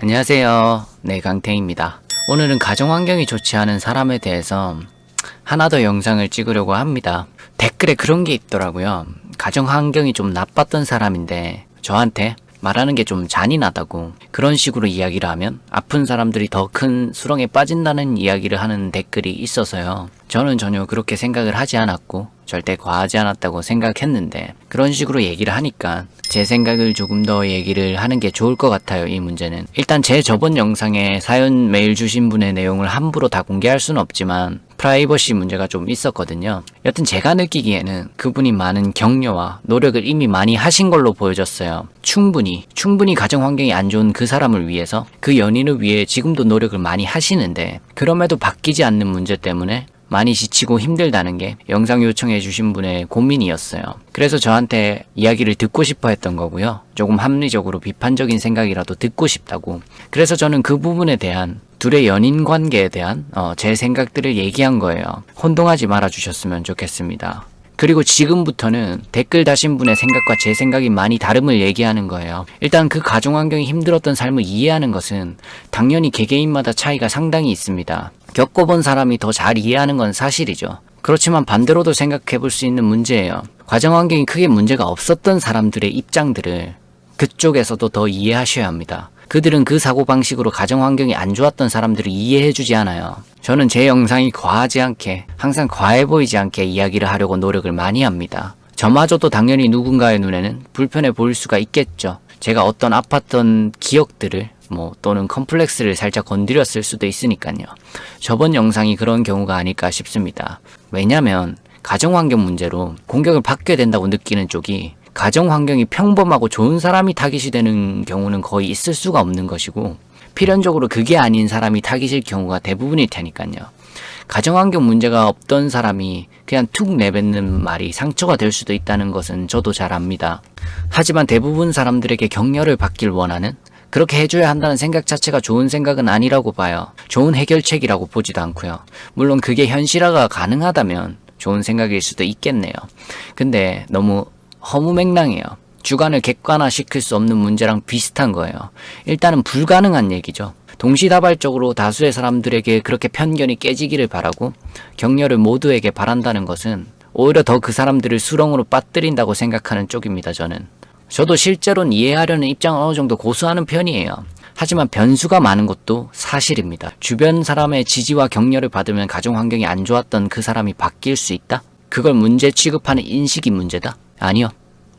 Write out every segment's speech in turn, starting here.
안녕하세요. 네, 강태입니다. 오늘은 가정환경이 좋지 않은 사람에 대해서 하나 더 영상을 찍으려고 합니다. 댓글에 그런 게 있더라고요. 가정환경이 좀 나빴던 사람인데 저한테 말하는 게 좀 잔인하다고, 그런 식으로 이야기를 하면 아픈 사람들이 더 큰 수렁에 빠진다는 이야기를 하는 댓글이 있어서요. 저는 전혀 그렇게 생각을 하지 않았고 절대 과하지 않았다고 생각했는데, 그런 식으로 얘기를 하니까 제 생각을 조금 더 얘기를 하는 게 좋을 것 같아요. 이 문제는 일단 제 저번 영상에 사연 메일 주신 분의 내용을 함부로 다 공개할 수는 없지만 프라이버시 문제가 좀 있었거든요. 여튼 제가 느끼기에는 그분이 많은 격려와 노력을 이미 많이 하신 걸로 보여졌어요. 충분히 가정 환경이 안 좋은 그 사람을 위해서, 그 연인을 위해 지금도 노력을 많이 하시는데, 그럼에도 바뀌지 않는 문제 때문에 많이 지치고 힘들다는 게 영상 요청해 주신 분의 고민이었어요. 그래서 저한테 이야기를 듣고 싶어 했던 거고요. 조금 합리적으로 비판적인 생각이라도 듣고 싶다고. 그래서 저는 그 부분에 대한, 둘의 연인 관계에 대한 제 생각들을 얘기한 거예요. 혼동하지 말아 주셨으면 좋겠습니다. 그리고 지금부터는 댓글 다신 분의 생각과 제 생각이 많이 다름을 얘기하는 거예요. 일단 그 가정환경이 힘들었던 삶을 이해하는 것은 당연히 개개인마다 차이가 상당히 있습니다. 겪어본 사람이 더 잘 이해하는 건 사실이죠. 그렇지만 반대로도 생각해 볼 수 있는 문제예요. 가정환경이 크게 문제가 없었던 사람들의 입장들을 그쪽에서도 더 이해하셔야 합니다. 그들은 그 사고방식으로 가정환경이 안 좋았던 사람들을 이해해주지 않아요. 저는 제 영상이 과하지 않게, 항상 과해 보이지 않게 이야기를 하려고 노력을 많이 합니다. 저마저도 당연히 누군가의 눈에는 불편해 보일 수가 있겠죠. 제가 어떤 아팠던 기억들을 또는 컴플렉스를 살짝 건드렸을 수도 있으니까요. 저번 영상이 그런 경우가 아닐까 싶습니다. 왜냐면 가정환경 문제로 공격을 받게 된다고 느끼는 쪽이 가정환경이 평범하고 좋은 사람이 타깃이 되는 경우는 거의 있을 수가 없는 것이고, 필연적으로 그게 아닌 사람이 타깃일 경우가 대부분일 테니까요. 가정환경 문제가 없던 사람이 그냥 툭 내뱉는 말이 상처가 될 수도 있다는 것은 저도 잘 압니다. 하지만 대부분 사람들에게 격려를 받길 원하는, 그렇게 해줘야 한다는 생각 자체가 좋은 생각은 아니라고 봐요. 좋은 해결책이라고 보지도 않고요. 물론 그게 현실화가 가능하다면 좋은 생각일 수도 있겠네요. 근데 너무 허무맹랑해요. 주관을 객관화시킬 수 없는 문제랑 비슷한 거예요. 일단은 불가능한 얘기죠. 동시다발적으로 다수의 사람들에게 그렇게 편견이 깨지기를 바라고 격려를 모두에게 바란다는 것은 오히려 더 그 사람들을 수렁으로 빠뜨린다고 생각하는 쪽입니다. 저도 실제로는 이해하려는 입장을 어느 정도 고수하는 편이에요. 하지만 변수가 많은 것도 사실입니다. 주변 사람의 지지와 격려를 받으면 가정환경이 안 좋았던 그 사람이 바뀔 수 있다? 그걸 문제 취급하는 인식이 문제다? 아니요.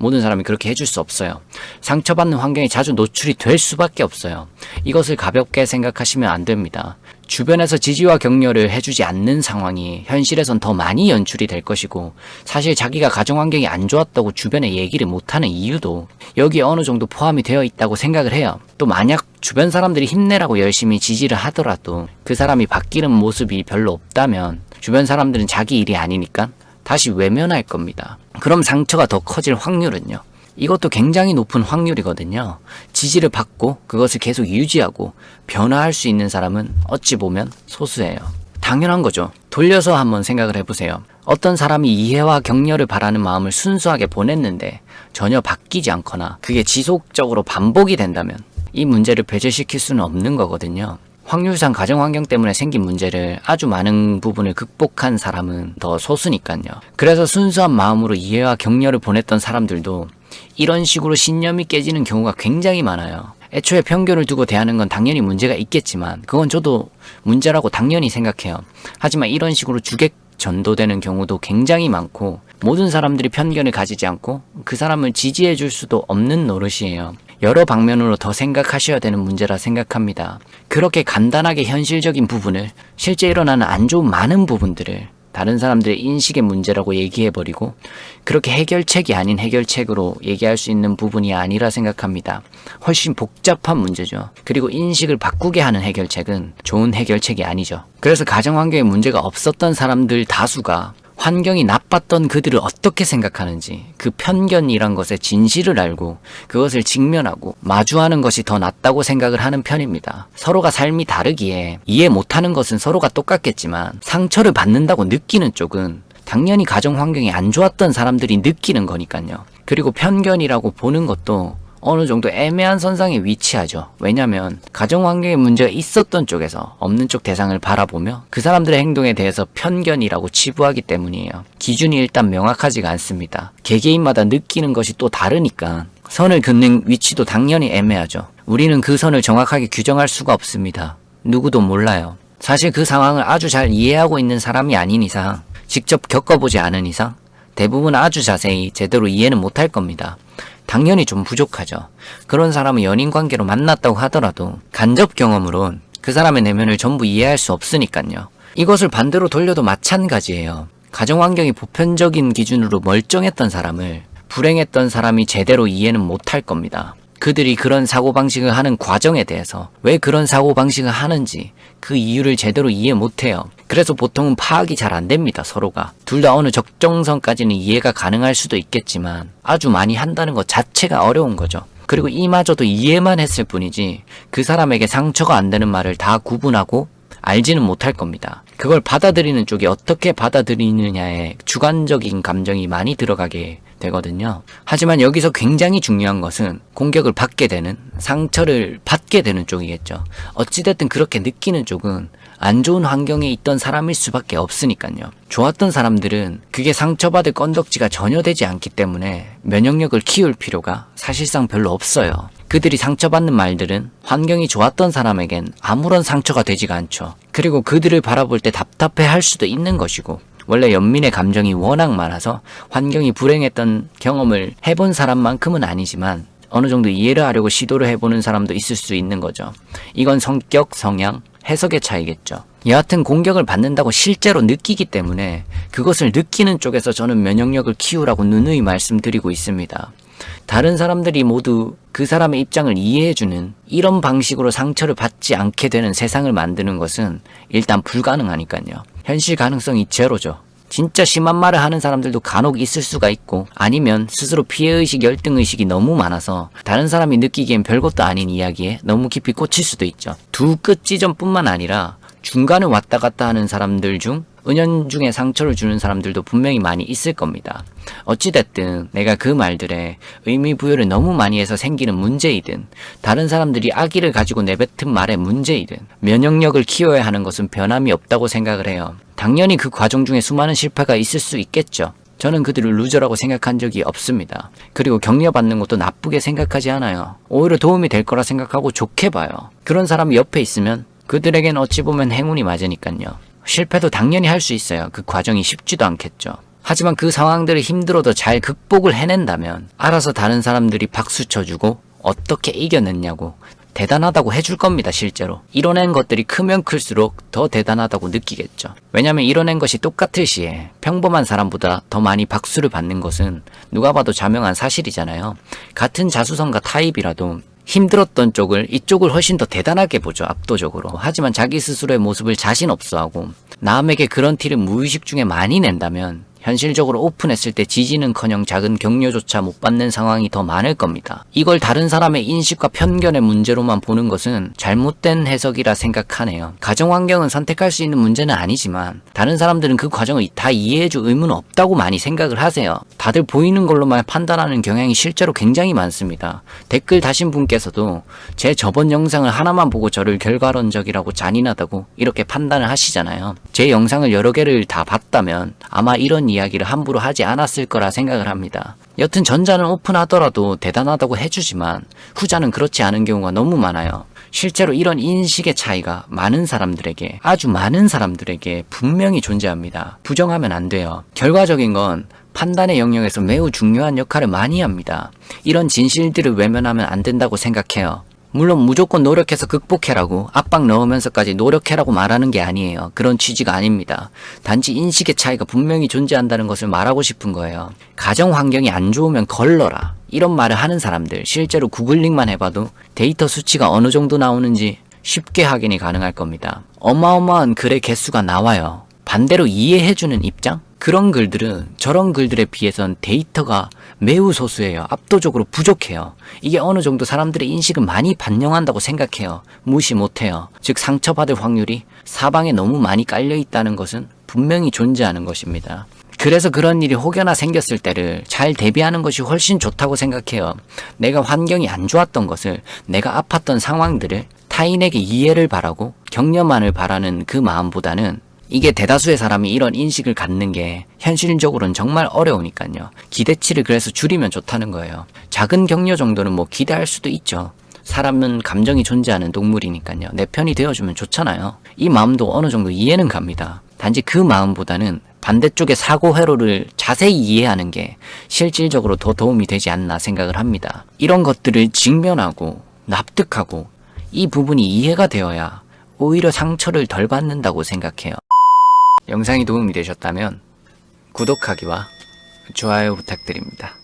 모든 사람이 그렇게 해줄 수 없어요. 상처받는 환경에 자주 노출이 될 수밖에 없어요. 이것을 가볍게 생각하시면 안 됩니다. 주변에서 지지와 격려를 해주지 않는 상황이 현실에선 더 많이 연출이 될 것이고, 사실 자기가 가정환경이 안 좋았다고 주변에 얘기를 못하는 이유도 여기에 어느 정도 포함이 되어 있다고 생각을 해요. 또 만약 주변 사람들이 힘내라고 열심히 지지를 하더라도 그 사람이 바뀌는 모습이 별로 없다면 주변 사람들은 자기 일이 아니니까 다시 외면할 겁니다. 그럼 상처가 더 커질 확률은요, 이것도 굉장히 높은 확률이거든요. 지지를 받고 그것을 계속 유지하고 변화할 수 있는 사람은 어찌 보면 소수예요. 당연한 거죠. 돌려서 한번 생각을 해보세요. 어떤 사람이 이해와 격려를 바라는 마음을 순수하게 보냈는데 전혀 바뀌지 않거나 그게 지속적으로 반복이 된다면 이 문제를 배제시킬 수는 없는 거거든요. 확률상 가정환경 때문에 생긴 문제를 아주 많은 부분을 극복한 사람은 더 소수니까요. 그래서 순수한 마음으로 이해와 격려를 보냈던 사람들도 이런 식으로 신념이 깨지는 경우가 굉장히 많아요. 애초에 편견을 두고 대하는 건 당연히 문제가 있겠지만 그건 저도 문제라고 당연히 생각해요. 하지만 이런 식으로 주객 전도되는 경우도 굉장히 많고, 모든 사람들이 편견을 가지지 않고 그 사람을 지지해 줄 수도 없는 노릇이에요. 여러 방면으로 더 생각하셔야 되는 문제라 생각합니다. 그렇게 간단하게 현실적인 부분을, 실제 일어나는 안 좋은 많은 부분들을 다른 사람들의 인식의 문제라고 얘기해버리고 그렇게 해결책이 아닌 해결책으로 얘기할 수 있는 부분이 아니라 생각합니다. 훨씬 복잡한 문제죠. 그리고 인식을 바꾸게 하는 해결책은 좋은 해결책이 아니죠. 그래서 가정환경에 문제가 없었던 사람들 다수가 환경이 나빴던 그들을 어떻게 생각하는지, 그 편견이란 것의 진실을 알고 그것을 직면하고 마주하는 것이 더 낫다고 생각을 하는 편입니다. 서로가 삶이 다르기에 이해 못하는 것은 서로가 똑같겠지만 상처를 받는다고 느끼는 쪽은 당연히 가정 환경이 안 좋았던 사람들이 느끼는 거니까요. 그리고 편견이라고 보는 것도 어느 정도 애매한 선상에 위치하죠. 왜냐면 가정 환경에 문제가 있었던 쪽에서 없는 쪽 대상을 바라보며 그 사람들의 행동에 대해서 편견이라고 치부하기 때문이에요. 기준이 일단 명확하지가 않습니다. 개개인마다 느끼는 것이 또 다르니까 선을 긋는 위치도 당연히 애매하죠. 우리는 그 선을 정확하게 규정할 수가 없습니다. 누구도 몰라요. 사실 그 상황을 아주 잘 이해하고 있는 사람이 아닌 이상, 직접 겪어보지 않은 이상 대부분 아주 자세히 제대로 이해는 못할 겁니다. 당연히 좀 부족하죠. 그런 사람은 연인 관계로 만났다고 하더라도 간접 경험으론 그 사람의 내면을 전부 이해할 수 없으니까요. 이것을 반대로 돌려도 마찬가지예요. 가정 환경이 보편적인 기준으로 멀쩡했던 사람을 불행했던 사람이 제대로 이해는 못할 겁니다. 그들이 그런 사고방식을 하는 과정에 대해서 왜 그런 사고방식을 하는지 그 이유를 제대로 이해 못해요. 그래서 보통은 파악이 잘 안됩니다. 서로가. 둘 다 어느 적정선까지는 이해가 가능할 수도 있겠지만 아주 많이 한다는 것 자체가 어려운 거죠. 그리고 이마저도 이해만 했을 뿐이지 그 사람에게 상처가 안 되는 말을 다 구분하고 알지는 못할 겁니다. 그걸 받아들이는 쪽이 어떻게 받아들이느냐에 주관적인 감정이 많이 들어가게 되거든요. 하지만 여기서 굉장히 중요한 것은 공격을 받게 되는, 상처를 받게 되는 쪽이겠죠. 어찌됐든 그렇게 느끼는 쪽은 안 좋은 환경에 있던 사람일 수밖에 없으니까요. 좋았던 사람들은 그게 상처받을 건덕지가 전혀 되지 않기 때문에 면역력을 키울 필요가 사실상 별로 없어요. 그들이 상처받는 말들은 환경이 좋았던 사람에겐 아무런 상처가 되지가 않죠. 그리고 그들을 바라볼 때 답답해 할 수도 있는 것이고, 원래 연민의 감정이 워낙 많아서 환경이 불행했던 경험을 해본 사람만큼은 아니지만 어느 정도 이해를 하려고 시도를 해보는 사람도 있을 수 있는 거죠. 이건 성격, 성향, 해석의 차이겠죠. 여하튼 공격을 받는다고 실제로 느끼기 때문에 그것을 느끼는 쪽에서 저는 면역력을 키우라고 누누이 말씀드리고 있습니다. 다른 사람들이 모두 그 사람의 입장을 이해해주는 이런 방식으로 상처를 받지 않게 되는 세상을 만드는 것은 일단 불가능하니까요. 현실 가능성이 제로죠. 진짜 심한 말을 하는 사람들도 간혹 있을 수가 있고, 아니면 스스로 피해의식, 열등의식이 너무 많아서 다른 사람이 느끼기엔 별것도 아닌 이야기에 너무 깊이 꽂힐 수도 있죠. 두 끝 지점뿐만 아니라 중간을 왔다 갔다 하는 사람들 중 은연중에 상처를 주는 사람들도 분명히 많이 있을 겁니다. 어찌됐든 내가 그 말들에 의미 부여를 너무 많이 해서 생기는 문제이든, 다른 사람들이 악의를 가지고 내뱉은 말의 문제이든, 면역력을 키워야 하는 것은 변함이 없다고 생각을 해요. 당연히 그 과정 중에 수많은 실패가 있을 수 있겠죠. 저는 그들을 루저라고 생각한 적이 없습니다. 그리고 격려받는 것도 나쁘게 생각하지 않아요. 오히려 도움이 될 거라 생각하고 좋게 봐요. 그런 사람이 옆에 있으면 그들에겐 어찌 보면 행운이 맞으니까요. 실패도 당연히 할 수 있어요. 그 과정이 쉽지도 않겠죠. 하지만 그 상황들을 힘들어도 잘 극복을 해낸다면 알아서 다른 사람들이 박수 쳐주고 어떻게 이겨냈냐고 대단하다고 해줄 겁니다. 실제로 이뤄낸 것들이 크면 클수록 더 대단하다고 느끼겠죠. 왜냐면 이뤄낸 것이 똑같을 시에 평범한 사람보다 더 많이 박수를 받는 것은 누가 봐도 자명한 사실이잖아요. 같은 자수성가 타입이라도 힘들었던 쪽을, 이쪽을 훨씬 더 대단하게 보죠. 압도적으로. 하지만 자기 스스로의 모습을 자신 없어하고 남에게 그런 티를 무의식 중에 많이 낸다면 현실적으로 오픈했을 때 지지는커녕 작은 격려조차 못 받는 상황이 더 많을 겁니다. 이걸 다른 사람의 인식과 편견의 문제로만 보는 것은 잘못된 해석이라 생각하네요. 가정환경은 선택할 수 있는 문제는 아니지만 다른 사람들은 그 과정을 다 이해해줄 의무는 없다고 많이 생각을 하세요. 다들 보이는 걸로만 판단하는 경향이 실제로 굉장히 많습니다. 댓글 다신 분께서도 제 저번 영상을 하나만 보고 저를 결과론적이라고 잔인하다고 이렇게 판단을 하시잖아요. 제 영상을 여러 개를 다 봤다면 아마 이런 이야기를 함부로 하지 않았을 거라 생각을 합니다. 여튼 전자는 오픈하더라도 대단하다고 해주지만 후자는 그렇지 않은 경우가 너무 많아요. 실제로 이런 인식의 차이가 많은 사람들에게, 아주 많은 사람들에게 분명히 존재합니다. 부정하면 안 돼요. 결과적인 건 판단의 영역에서 매우 중요한 역할을 많이 합니다. 이런 진실들을 외면하면 안 된다고 생각해요. 물론 무조건 노력해서 극복해라고 압박 넣으면서까지 노력해라고 말하는 게 아니에요. 그런 취지가 아닙니다. 단지 인식의 차이가 분명히 존재한다는 것을 말하고 싶은 거예요. 가정 환경이 안 좋으면 걸러라, 이런 말을 하는 사람들 실제로 구글링만 해봐도 데이터 수치가 어느 정도 나오는지 쉽게 확인이 가능할 겁니다. 어마어마한 글의 개수가 나와요. 반대로 이해해주는 입장? 그런 글들은 저런 글들에 비해선 데이터가 매우 소수예요. 압도적으로 부족해요. 이게 어느 정도 사람들의 인식을 많이 반영한다고 생각해요. 무시 못해요. 즉 상처받을 확률이 사방에 너무 많이 깔려있다는 것은 분명히 존재하는 것입니다. 그래서 그런 일이 혹여나 생겼을 때를 잘 대비하는 것이 훨씬 좋다고 생각해요. 내가 환경이 안 좋았던 것을, 내가 아팠던 상황들을 타인에게 이해를 바라고 격려만을 바라는 그 마음보다는, 이게 대다수의 사람이 이런 인식을 갖는 게 현실적으로는 정말 어려우니까요. 기대치를 그래서 줄이면 좋다는 거예요. 작은 격려 정도는 뭐 기대할 수도 있죠. 사람은 감정이 존재하는 동물이니까요. 내 편이 되어주면 좋잖아요. 이 마음도 어느 정도 이해는 갑니다. 단지 그 마음보다는 반대쪽의 사고 회로를 자세히 이해하는 게 실질적으로 더 도움이 되지 않나 생각을 합니다. 이런 것들을 직면하고 납득하고 이 부분이 이해가 되어야 오히려 상처를 덜 받는다고 생각해요. 영상이 도움이 되셨다면 구독하기와 좋아요 부탁드립니다.